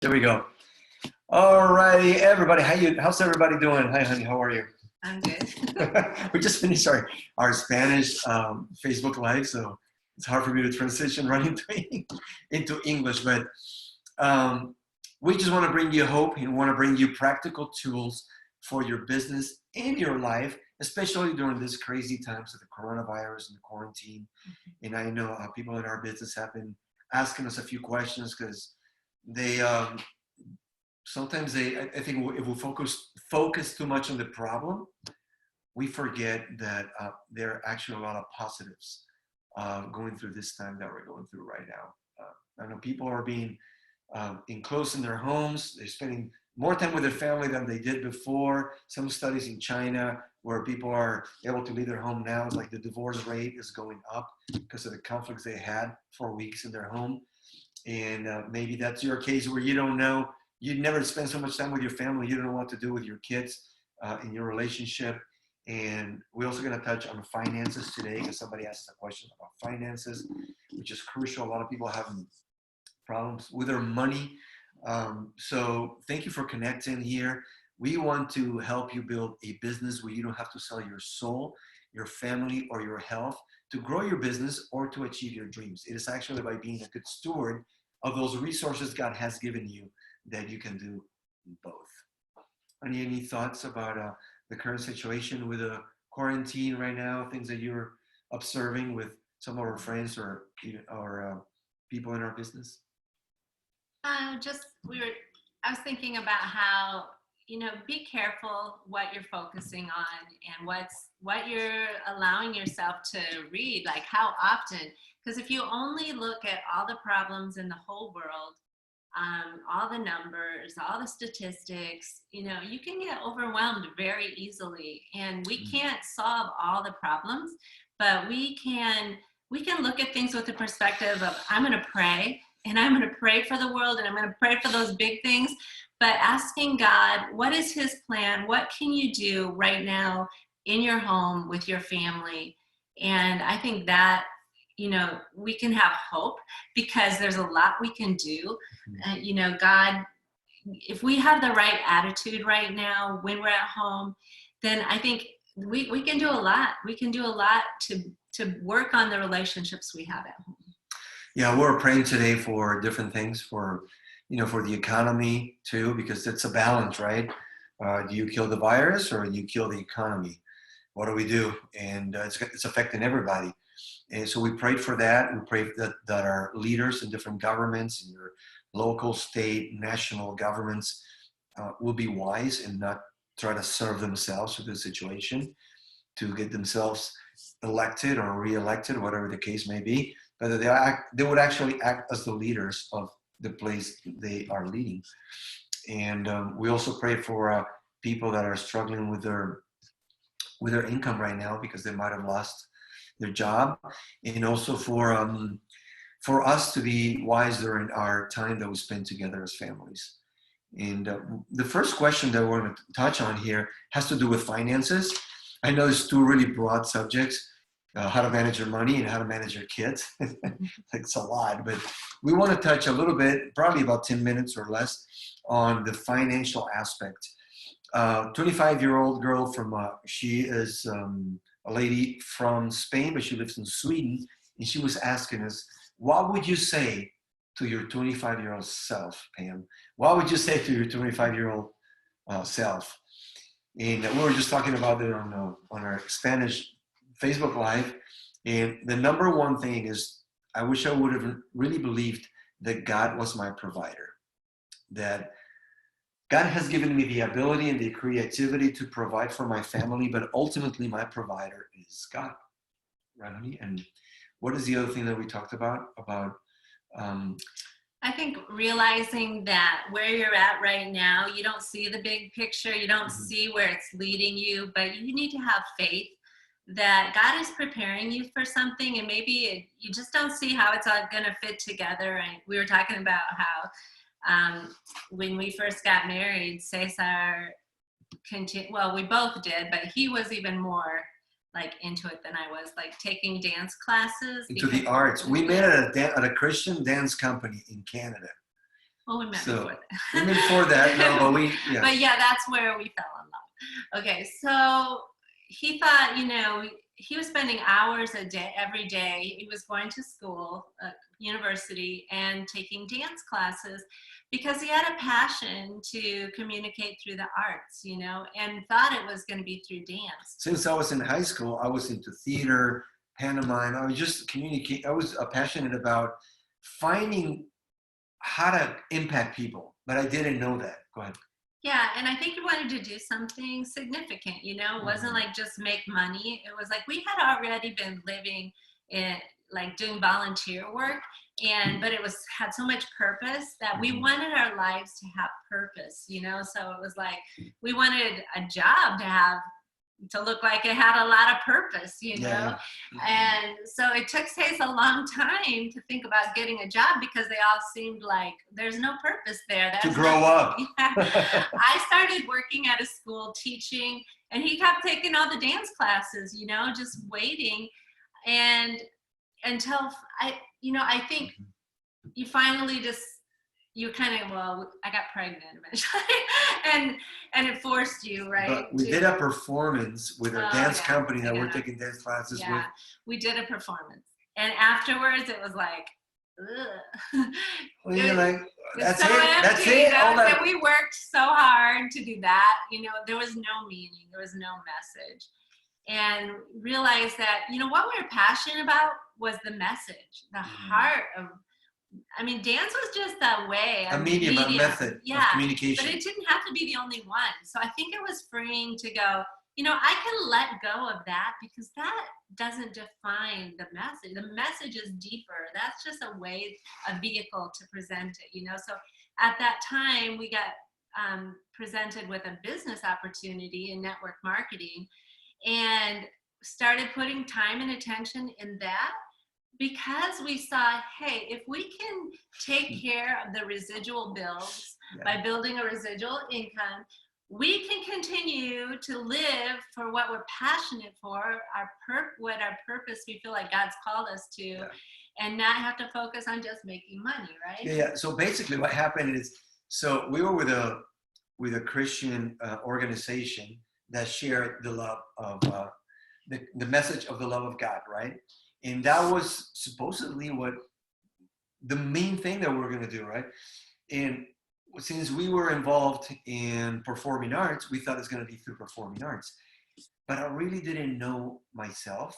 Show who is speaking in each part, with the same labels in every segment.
Speaker 1: There we go. All righty, everybody. How's everybody doing? Hi, honey. How are you?
Speaker 2: I'm good.
Speaker 1: We just finished our Spanish Facebook Live, so it's hard for me to transition right into English. But we just want to bring you hope and want to bring you practical tools for your business and your life, especially during these crazy times of the coronavirus and the quarantine. And I know people in our business have been asking us a few questions because they sometimes I think if we focus too much on the problem, we forget that there are actually a lot of positives going through this time that we're going through right now. I know people are being enclosed in their homes. They're spending more time with their family than they did before. Some studies in China where people are able to leave their home now, it's like the divorce rate is going up because of the conflicts they had for weeks in their home. And maybe that's your case where you don't know, you never spend so much time with your family, you don't know what to do with your kids in your relationship. And we're also going to touch on finances today because somebody asked a question about finances, which is crucial. A lot of people are having problems with their money. So thank you for connecting here. We want to help you build a business where you don't have to sell your soul, your family, or your health to grow your business or to achieve your dreams. It is actually by being a good steward of those resources God has given you that you can do both. Any thoughts about the current situation with the quarantine right now, things that you're observing with some of our friends or people in our business?
Speaker 2: I was thinking about how, be careful what you're focusing on and what you're allowing yourself to read, like how often. Because if you only look at all the problems in the whole world, all the numbers, all the statistics, you can get overwhelmed very easily. And we can't solve all the problems, but we can look at things with the perspective of, I'm going to pray, and I'm going to pray for the world, and I'm going to pray for those big things. But asking God, what is his plan? What can you do right now in your home with your family? And I think that, we can have hope because there's a lot we can do. God, if we have the right attitude right now when we're at home, then I think we can do a lot. We can do a lot to work on the relationships we have at home.
Speaker 1: Yeah, we're praying today for different things, for the economy too, because it's a balance, right? Do you kill the virus or do you kill the economy? What do we do? And it's affecting everybody. And so we prayed for that. We pray that our leaders in different governments, in your local, state, national governments, will be wise and not try to serve themselves with the situation to get themselves elected or re-elected, whatever the case may be. But they would actually act as the leaders of the place they are leading. And we also pray for people that are struggling with their income right now because they might have lost their job, and also for us to be wiser in our time that we spend together as families. And the first question that we're going to touch on here has to do with finances. I know it's two really broad subjects. How to manage your money and how to manage your kids. It's a lot, but we want to touch a little bit, probably about 10 minutes or less, on the financial aspect. 25-year-old girl she is a lady from Spain, but she lives in Sweden, and she was asking us, what would you say to your 25-year-old self, Pam? What would you say to your 25-year-old self? And we were just talking about it on our Spanish Facebook Live, and the number one thing is, I wish I would have really believed that God was my provider, that God has given me the ability and the creativity to provide for my family, but ultimately my provider is God, right, honey? And what is the other thing that we talked about?
Speaker 2: I think realizing that where you're at right now, you don't see the big picture, you don't see where it's leading you, but you need to have faith that God is preparing you for something, and maybe you just don't see how it's all going to fit together. And we were talking about how when we first got married, Cesar we both did, but he was even more like into it than I was, like taking dance classes.
Speaker 1: Into the arts. We met at a Christian dance company in Canada.
Speaker 2: Well, we met
Speaker 1: So
Speaker 2: before that.
Speaker 1: we met before that, no, but we, yeah.
Speaker 2: But yeah, that's where we fell in love. Okay, so he thought, he was spending hours a day, every day. He was going to school, university, and taking dance classes because he had a passion to communicate through the arts, and thought it was going to be through dance.
Speaker 1: Since I was in high school, I was into theater, pantomime. I was just communicate. I was passionate about finding how to impact people, but I didn't know that. Go ahead.
Speaker 2: Yeah, and I think he wanted to do something significant, It wasn't like just make money. It was like we had already been living in like doing volunteer work, but it had so much purpose that we wanted our lives to have purpose, So it was like we wanted a job to look like it had a lot of purpose,
Speaker 1: Yeah.
Speaker 2: And so it took Cesar a long time to think about getting a job because they all seemed like there's no purpose there.
Speaker 1: To grow up.
Speaker 2: Yeah. I started working at a school teaching, and he kept taking all the dance classes, just waiting. And until I think you finally you kind of, I got pregnant eventually, and it forced you, right?
Speaker 1: But we did a performance with a dance company that we're taking dance classes with.
Speaker 2: We did a performance, and afterwards it was like, ugh.
Speaker 1: Well, you're like, that's
Speaker 2: so
Speaker 1: it.
Speaker 2: empty,
Speaker 1: That's it. All
Speaker 2: that
Speaker 1: that.
Speaker 2: we worked so hard to do that. There was no meaning. There was no message. And realized that, what we were passionate about was the message, the heart of, dance was just a way,
Speaker 1: A medium, a method of communication.
Speaker 2: But it didn't have to be the only one. So I think it was freeing to go, I can let go of that because that doesn't define the message. The message is deeper. That's just a vehicle to present it, So at that time, we got presented with a business opportunity in network marketing and started putting time and attention in that. Because we saw, hey, if we can take care of the residual bills by building a residual income, we can continue to live for what we're passionate for, what our purpose we feel like God's called us to, and not have to focus on just making money, right?
Speaker 1: Yeah. So basically, what happened is, so we were with a Christian organization that shared the love of the message of the love of God, right? And that was supposedly what the main thing that we were going to do, right? And since we were involved in performing arts, we thought it's going to be through performing arts. But I really didn't know myself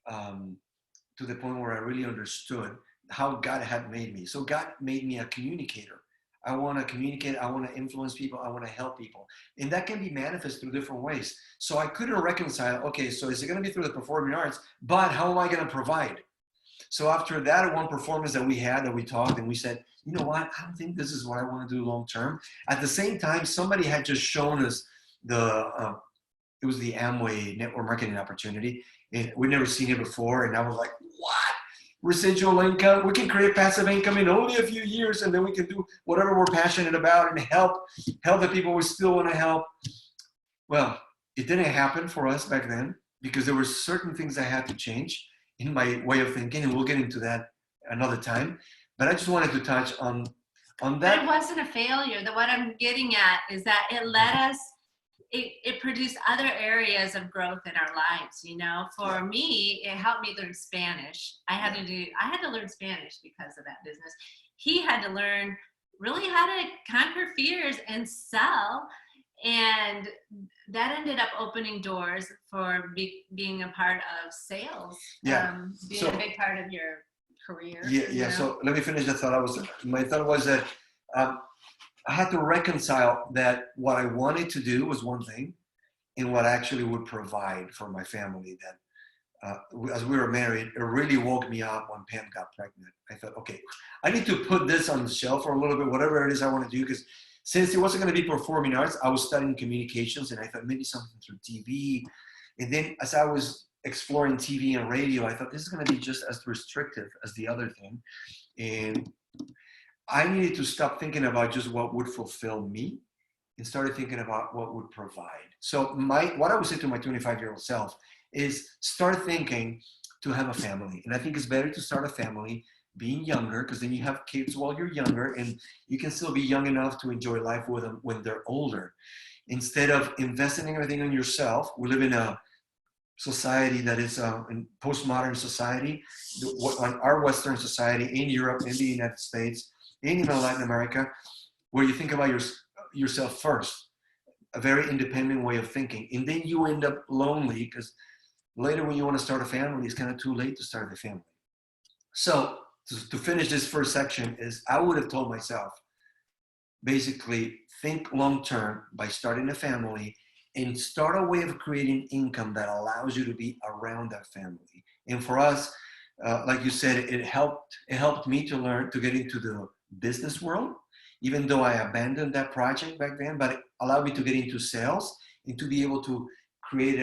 Speaker 1: to the point where I really understood how God had made me. So God made me a communicator. I want to communicate. I want to influence people. I want to help people. And that can be manifest through different ways. So I couldn't reconcile, okay, so is it going to be through the performing arts, but how am I going to provide? So after that one performance that we had, that we talked, and we said, you know what, I don't think this is what I want to do long term. At the same time, somebody had just shown us it was the Amway network marketing opportunity. And we'd never seen it before. And I was like, what? Residual income, we can create passive income in only a few years, and then we can do whatever we're passionate about and help the people we still want to help. Well, it didn't happen for us back then because there were certain things I had to change in my way of thinking, and we'll get into that another time. But I just wanted to touch on that.
Speaker 2: But it wasn't a failure. What I'm getting at is that it led us, it produced other areas of growth in our lives. For me, it helped me learn Spanish. I had to learn Spanish because of that business. He had to learn really how to conquer fears and sell. And that ended up opening doors for being a part of sales. Being a big part of your career.
Speaker 1: Yeah. So let me finish the thought. My thought was that I had to reconcile that what I wanted to do was one thing, and what I actually would provide for my family. That as we were married, it really woke me up when Pam got pregnant. I thought, okay, I need to put this on the shelf for a little bit, whatever it is I want to do, because since it wasn't going to be performing arts, I was studying communications, and I thought maybe something through TV. And then as I was exploring TV and radio, I thought this is going to be just as restrictive as the other thing. And I needed to stop thinking about just what would fulfill me and started thinking about what would provide. So what I would say to my 25-year-old self is start thinking to have a family. And I think it's better to start a family being younger, because then you have kids while you're younger, and you can still be young enough to enjoy life with them when they're older. Instead of investing everything in yourself, we live in a society that is in postmodern society, on our Western society, in Europe, in the United States, in even Latin America, where you think about yourself first, a very independent way of thinking. And then you end up lonely because later when you want to start a family, it's kind of too late to start a family. So to finish this first section is I would have told myself, basically think long-term by starting a family and start a way of creating income that allows you to be around that family. And for us, like you said, it helped me to learn to get into the business world, even though I abandoned that project back then, but it allowed me to get into sales and to be able to create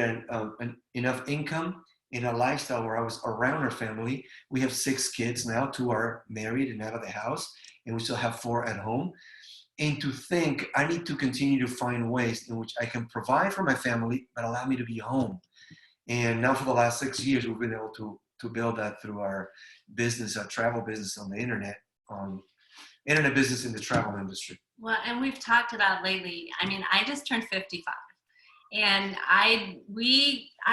Speaker 1: enough income in a lifestyle where I was around our family. We have 6 kids now. 2 are married and out of the house, and we still have 4 at home. And to think I need to continue to find ways in which I can provide for my family, but allow me to be home. And now for the last 6 years, we've been able to build that through our business, our travel business on the internet, internet business in the travel industry.
Speaker 2: Well, and we've talked about lately, I mean, I just turned 55. And I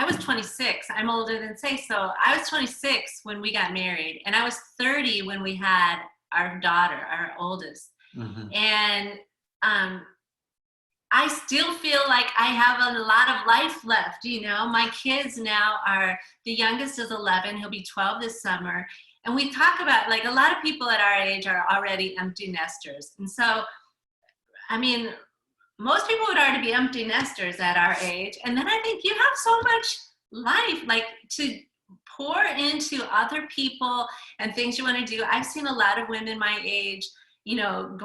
Speaker 2: was 26. I'm older than Say. So I was 26 when we got married, and I was 30 when we had our daughter, our oldest. Mm-hmm. And I still feel like I have a lot of life left. You know, my kids now the youngest is 11. He'll be 12 this summer. And we talk about, like, a lot of people at our age are already empty nesters. And so, I mean, most people would already be empty nesters at our age. And then I think you have so much life, like, to pour into other people and things you want to do. I've seen a lot of women my age, you know,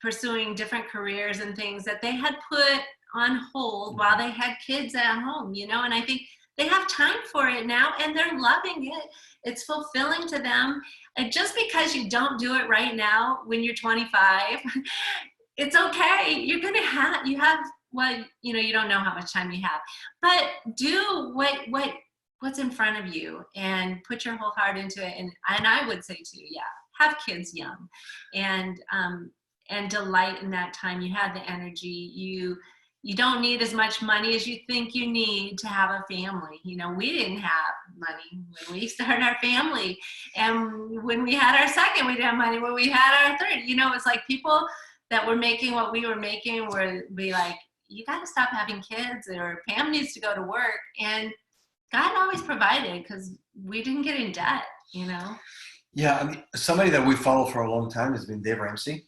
Speaker 2: pursuing different careers and things that they had put on hold while they had kids at home, you know, and I think they have time for it now and they're loving it. It's fulfilling to them. And just because you don't do it right now when you're 25, it's okay. You're going to you have, well, you know, you don't know how much time you have, but do what's in front of you and put your whole heart into it. And I would say too, yeah, have kids young and delight in that time. You have the energy. You don't need as much money as you think you need to have a family. You know, we didn't have money when we started our family. And when we had our second, we didn't have money. When we had our third, you know, it's like people that were making what we were making were be like, you got to stop having kids, or Pam needs to go to work. And God always provided because we didn't get in debt, you know?
Speaker 1: Yeah, I mean, somebody that we follow for a long time has been Dave Ramsey,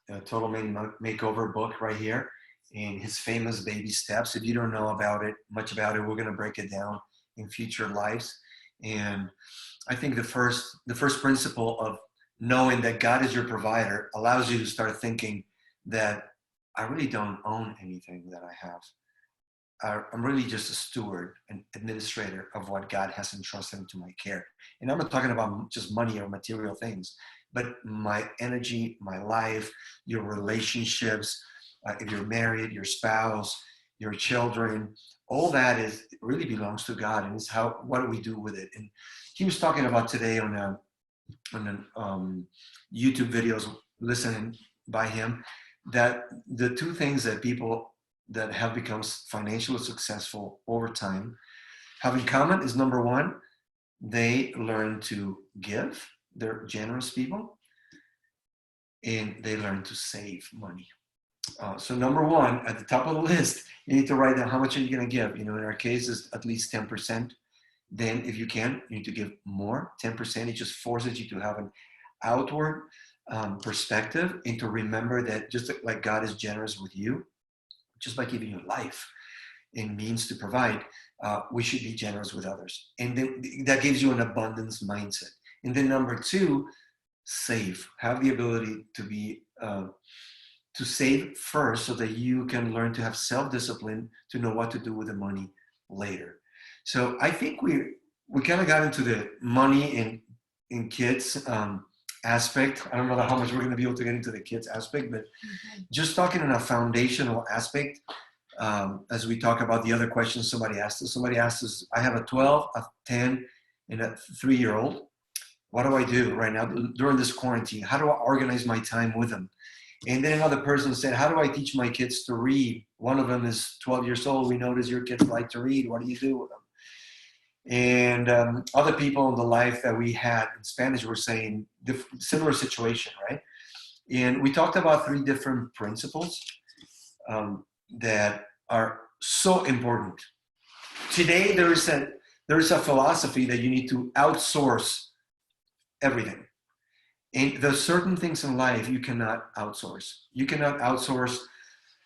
Speaker 1: a Total Makeover book right here, and his famous baby steps. If you don't know much about it, we're going to break it down in future lives. And I think the first principle of knowing that God is your provider allows you to start thinking that I really don't own anything that I have. I'm really just a steward, an administrator of what God has entrusted into my care. And I'm not talking about just money or material things, but my energy, my life, your relationships, if you're married, your spouse, your children, all that really belongs to God. And it's what do we do with it? And he was talking about today on YouTube videos, listening by him, that the 2 things that people that have become financially successful over time have in common is, number 1, they learn to give. They're generous people, and they learn to save money. So number 1, at the top of the list, you need to write down how much are you going to give. You know, in our case, it's at least 10%. Then if you can, you need to give more. 10%, it just forces you to have an outward perspective and to remember that just like God is generous with you, just by giving you life and means to provide, we should be generous with others. And then that gives you an abundance mindset. And then number 2, save. Have the ability to save first so that you can learn to have self-discipline to know what to do with the money later. So I think we kind of got into the money in kids aspect. I don't know how much we're going to be able to get into the kids aspect, but just talking on a foundational aspect, as we talk about the other questions somebody asked us. Somebody asked us, I have a 12, a 10, and a 3-year-old. what do I do right now during this quarantine? How do I organize my time with them? And then another person said, how do I teach my kids to read? One of them is 12 years old. We notice your kids like to read. What do you do with them? And other people in the life that we had in Spanish were saying similar situation, right? And we talked about 3 different principles that are so important. Today, there is a philosophy that you need to outsource everything. And there's certain things in life you cannot outsource. You cannot outsource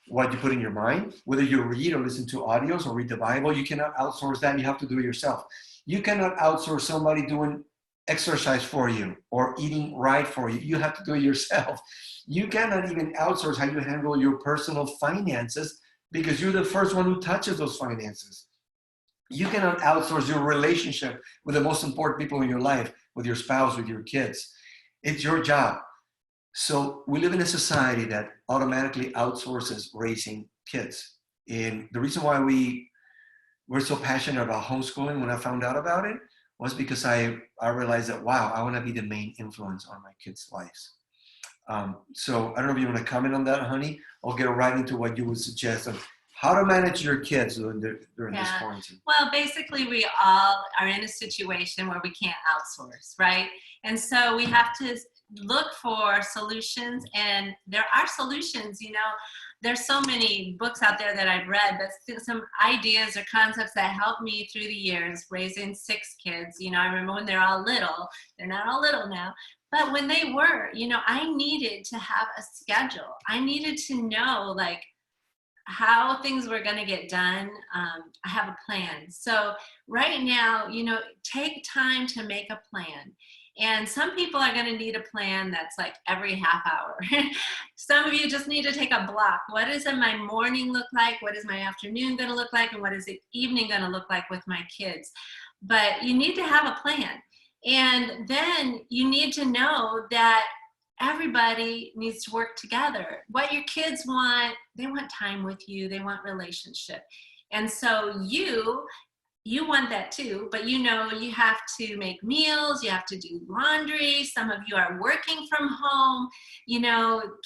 Speaker 1: what you put in your mind, whether you read or listen to audios or read the Bible. You cannot outsource that. You have to do it yourself. You cannot outsource somebody doing exercise for you or eating right for you. You have to do it yourself. You cannot even outsource how you handle your personal finances because you're the first one who touches those finances. You cannot outsource your relationship with the most important people in your life, with your spouse, with your kids. It's your job. So we live in a society that automatically outsources raising kids. And the reason why we're so passionate about homeschooling when I found out about it was because I realized that, wow, I want to be the main influence on my kids' lives. So I don't know if you want to comment on that, honey. I'll get right into what you would suggest of how to manage your kids during this quarantine.
Speaker 2: Well, basically, we all are in a situation where we can't outsource, right? And so we have to look for solutions, and there are solutions. There's so many books out there that I've read, but some ideas or concepts that helped me through the years raising 6 kids. I remember when they're all little. They're not all little now. But when they were, I needed to have a schedule. I needed to know, like, how things were going to get done. I have a plan. So right now, take time to make a plan. And some people are going to need a plan that's like every half hour. Some of you just need to take a block. What does my morning look like? What is my afternoon going to look like? And what is the evening going to look like with my kids? But you need to have a plan. And then you need to know that everybody needs to work together. What your kids want, they want time with you. They want relationship. And so you want that too, but you have to make meals, you have to do laundry. Some of you are working from home,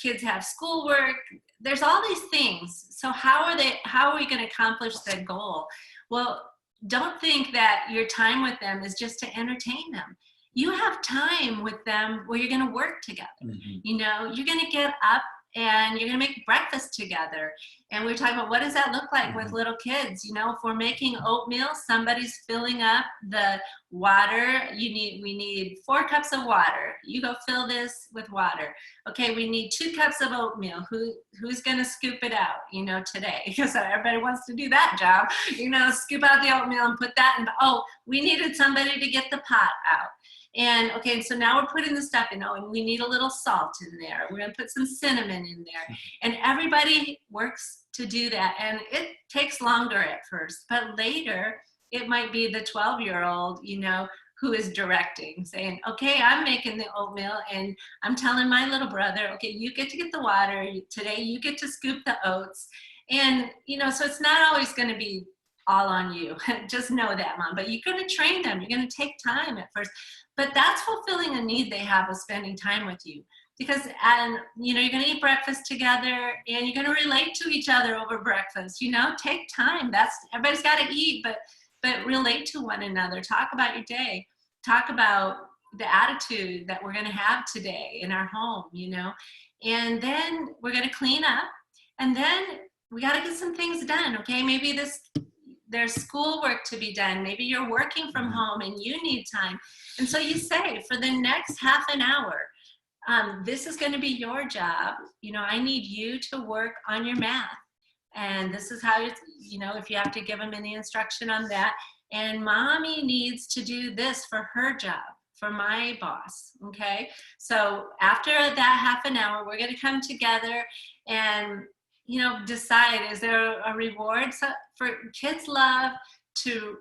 Speaker 2: kids have schoolwork. There's all these things. So how are we going to accomplish that goal? Well, don't think that your time with them is just to entertain them. You have time with them where you're going to work together. Mm-hmm. You're going to get up and you're going to make breakfast together. And we're talking about, what does that look like mm-hmm. with little kids? If we're making oatmeal, somebody's filling up the water. We need 4 cups of water. You go fill this with water. Okay, we need 2 cups of oatmeal. Who's going to scoop it out, today? Because everybody wants to do that job. Scoop out the oatmeal and put that in. We needed somebody to get the pot out. And okay, so now we're putting the stuff in, and we need a little salt in there. We're gonna put some cinnamon in there. And everybody works to do that. And it takes longer at first, but later it might be the 12-year-old, who is directing, saying, okay, I'm making the oatmeal and I'm telling my little brother, okay, you get to get the water. Today you get to scoop the oats. And, so it's not always gonna be all on you. Just know that, Mom. But you're going to train them. You're going to take time at first. But that's fulfilling a need they have of spending time with you. Because, you're going to eat breakfast together and you're going to relate to each other over breakfast. Take time. Everybody's got to eat, but relate to one another. Talk about your day. Talk about the attitude that we're going to have today in our home, And then we're going to clean up. And then we got to get some things done, okay? Maybe there's schoolwork to be done. Maybe you're working from home and you need time. And so you say, for the next half an hour, this is going to be your job. I need you to work on your math. And this is how, if you have to give them any instruction on that. And Mommy needs to do this for her job, for my boss, okay? So after that half an hour, we're going to come together and decide, is there a reward? So for kids love to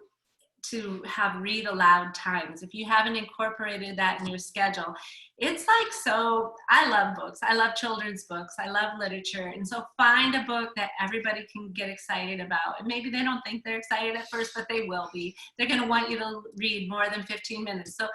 Speaker 2: have read aloud times. If you haven't incorporated that in your schedule, it's like, so I love books. I love children's books. I love literature. And so find a book that everybody can get excited about. And maybe they don't think they're excited at first, but they will be. They're going to want you to read more than 15 minutes. So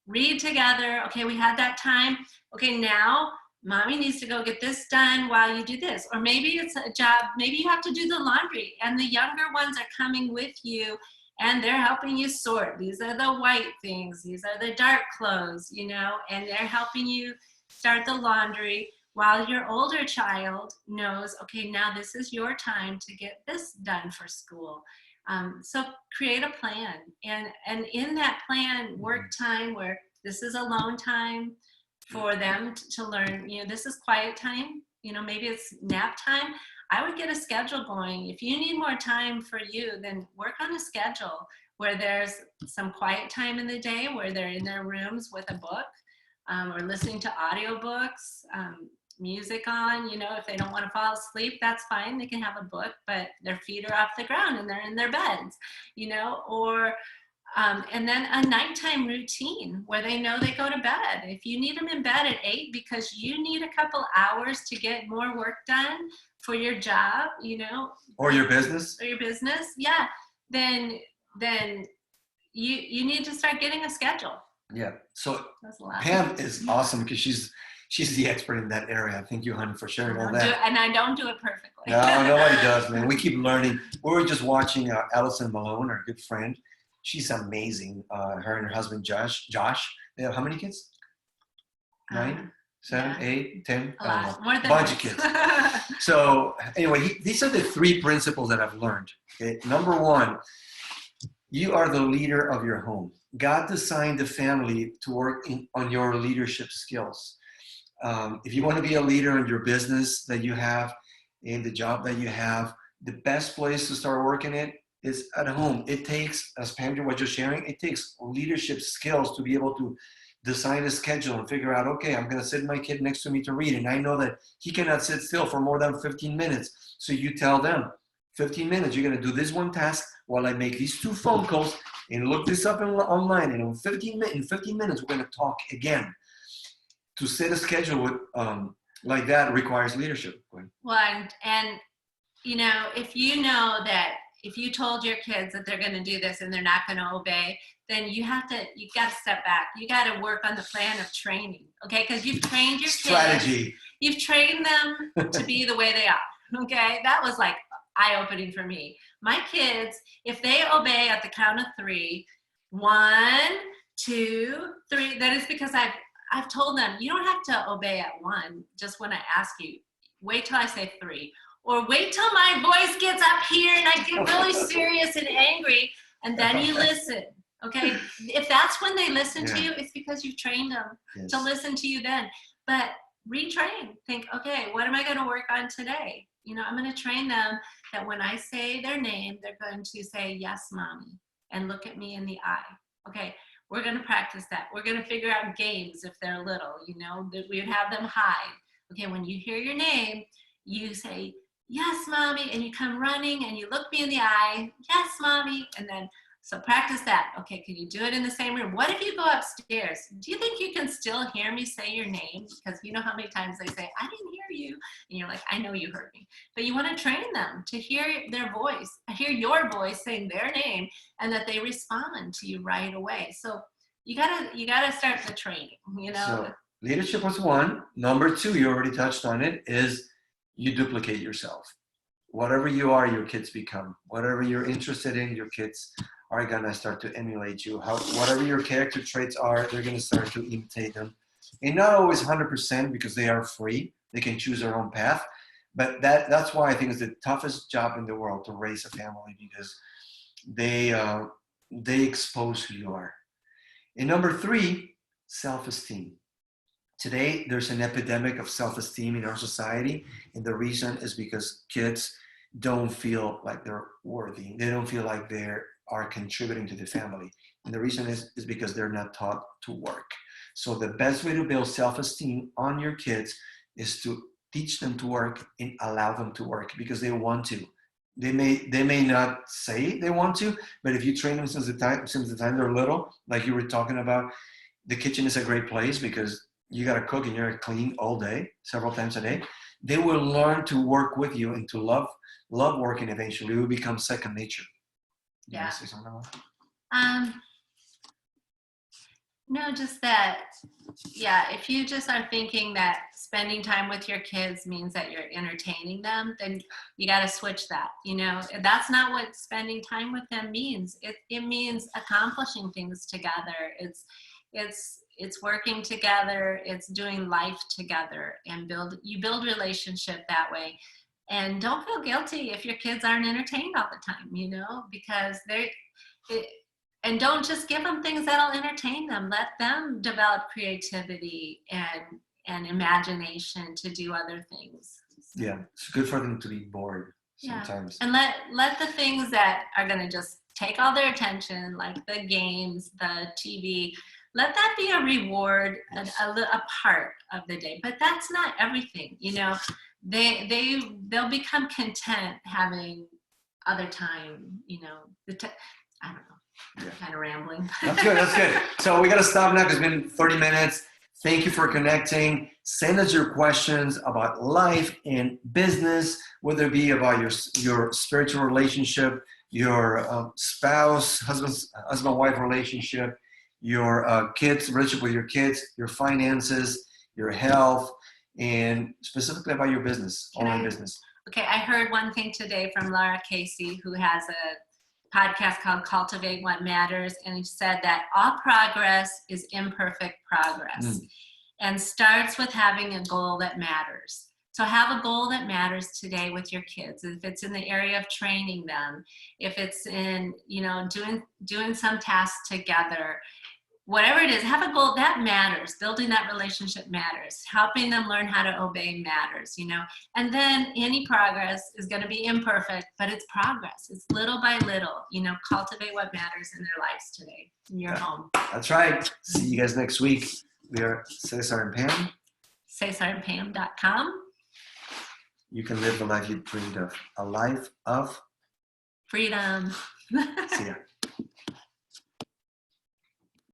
Speaker 2: read together. Okay, we had that time. Okay, now mommy needs to go get this done while you do this. Or maybe it's a job, maybe you have to do the laundry and the younger ones are coming with you and they're helping you sort. These are the white things, these are the dark clothes, you know, and they're helping you start the laundry while your older child knows, okay, now this is your time to get this done for school. So create a plan, and in that plan, work time where this is alone time for them to learn, you know, this is quiet time, you know, maybe it's nap time. I would get a schedule going. If you need more time for you, then work on a schedule where there's some quiet time in the day where they're in their rooms with a book, or listening to audiobooks, music on, you know, if they don't want to fall asleep, that's fine. They can have a book, but their feet are off the ground and they're in their beds, you know, or, and then a nighttime routine where they know they go to bed. If you need them in bed at 8 because you need a couple hours to get more work done for your job, you know,
Speaker 1: or your business,
Speaker 2: yeah, then you need to start getting a schedule.
Speaker 1: Yeah. So Pam is awesome because she's the expert in that area. Thank you, honey, for sharing all that.
Speaker 2: And I don't do it perfectly.
Speaker 1: No, nobody does, man. We keep learning. We were just watching Allison Malone, our good friend. She's amazing. Her and her husband, Josh. They have how many kids? 9, 7, 8, 10?
Speaker 2: A lot. More than
Speaker 1: a bunch of kids. So anyway, these are the 3 principles that I've learned. Okay? Number 1, you are the leader of your home. God designed the family to work on your leadership skills. If you want to be a leader in your business that you have, in the job that you have, the best place to start working it is at home. It takes, as Pam was just sharing, it takes leadership skills to be able to design a schedule and figure out, okay, I'm going to sit my kid next to me to read, and I know that he cannot sit still for more than 15 minutes. So you tell them, 15 minutes, you're going to do this one task while I make these 2 phone calls and look this up online. And in 15 minutes, we're going to talk again. To set a schedule with, like that requires leadership.
Speaker 2: Well, and you know, if you know that if you told your kids that they're going to do this and they're not going to obey, then you got to step back. You got to work on the plan of training, okay? Because you've trained your
Speaker 1: strategy.
Speaker 2: Kids. You've trained them to be the way they are, okay? That was like eye-opening for me. My kids, if they obey at the count of 3, 1, 2, 3, that is because I've told them, you don't have to obey at 1, just when I ask you. Wait till I say 3. Or wait till my voice gets up here and I get really serious and angry, and then you listen, okay? If that's when they listen to you, it's because you've trained them to listen to you then. But retrain. Think, okay, what am I going to work on today? You know, I'm going to train them that when I say their name, they're going to say, yes, mommy, and look at me in the eye. Okay, we're going to practice that. We're going to figure out games if they're little, you know, that we would have them hide. Okay, when you hear your name, you say, yes, mommy, and you come running and you look me in the eye, yes, mommy, and then, so practice that. Okay, can you do it in the same room? What if you go upstairs? Do you think you can still hear me say your name? Because you know how many times they say, I didn't hear you. And you're like, I know you heard me. But you want to train them to hear their voice, hear your voice saying their name, and that they respond to you right away. So you gotta start the training, you know?
Speaker 1: So leadership was 1. Number 2, you already touched on it, is you duplicate yourself. Whatever you are, your kids become. Whatever you're interested in, your kids are gonna start to emulate you. Whatever your character traits are, they're gonna start to imitate them. And not always 100% because they are free. They can choose their own path. But that's why I think it's the toughest job in the world to raise a family, because they expose who you are. And number 3, self-esteem. Today, there's an epidemic of self-esteem in our society, and the reason is because kids don't feel like they're worthy. They don't feel like they are contributing to the family. And the reason is because they're not taught to work. So the best way to build self-esteem on your kids is to teach them to work and allow them to work because they want to. They may not say they want to, but if you train them since the time they're little, like you were talking about, the kitchen is a great place because you got to cook and you're clean all day, several times a day. They will learn to work with you and to love working eventually. It will become second nature.
Speaker 2: Yeah.
Speaker 1: You want to say something about that?
Speaker 2: No, just that, yeah, if you just are thinking that spending time with your kids means that you're entertaining them, then you got to switch that. That's not what spending time with them means. It means accomplishing things together. It's working together. It's doing life together, and you build relationship that way. And don't feel guilty if your kids aren't entertained all the time, because it, and don't just give them things that'll entertain them. Let them develop creativity and imagination to do other things.
Speaker 1: Yeah, it's good for them to be bored sometimes.
Speaker 2: Yeah. And let the things that are going to just take all their attention, like the games, the TV, let that be a reward, a part of the day. But that's not everything. They'll become content having other time. I don't know.
Speaker 1: Yeah.
Speaker 2: Kind of rambling.
Speaker 1: That's good. So we got to stop now because it's been 30 minutes. Thank you for connecting. Send us your questions about life and business, whether it be about your spiritual relationship, your spouse, husband-wife relationship, your kids, relationship with your kids, your finances, your health, and specifically about your business, online business.
Speaker 2: Okay, I heard one thing today from Laura Casey, who has a podcast called Cultivate What Matters, and he said that all progress is imperfect progress and starts with having a goal that matters. So have a goal that matters today with your kids. If it's in the area of training them, if it's in doing some tasks together, whatever it is, have a goal that matters. Building that relationship matters. Helping them learn how to obey matters, And then any progress is going to be imperfect, but it's progress. It's little by little, cultivate what matters in their lives today, in your home.
Speaker 1: That's right. See you guys next week. We are Cesar and Pam.
Speaker 2: cesarandpam.com.
Speaker 1: You can live the life you dreamed of. A life of
Speaker 2: freedom.
Speaker 1: See ya.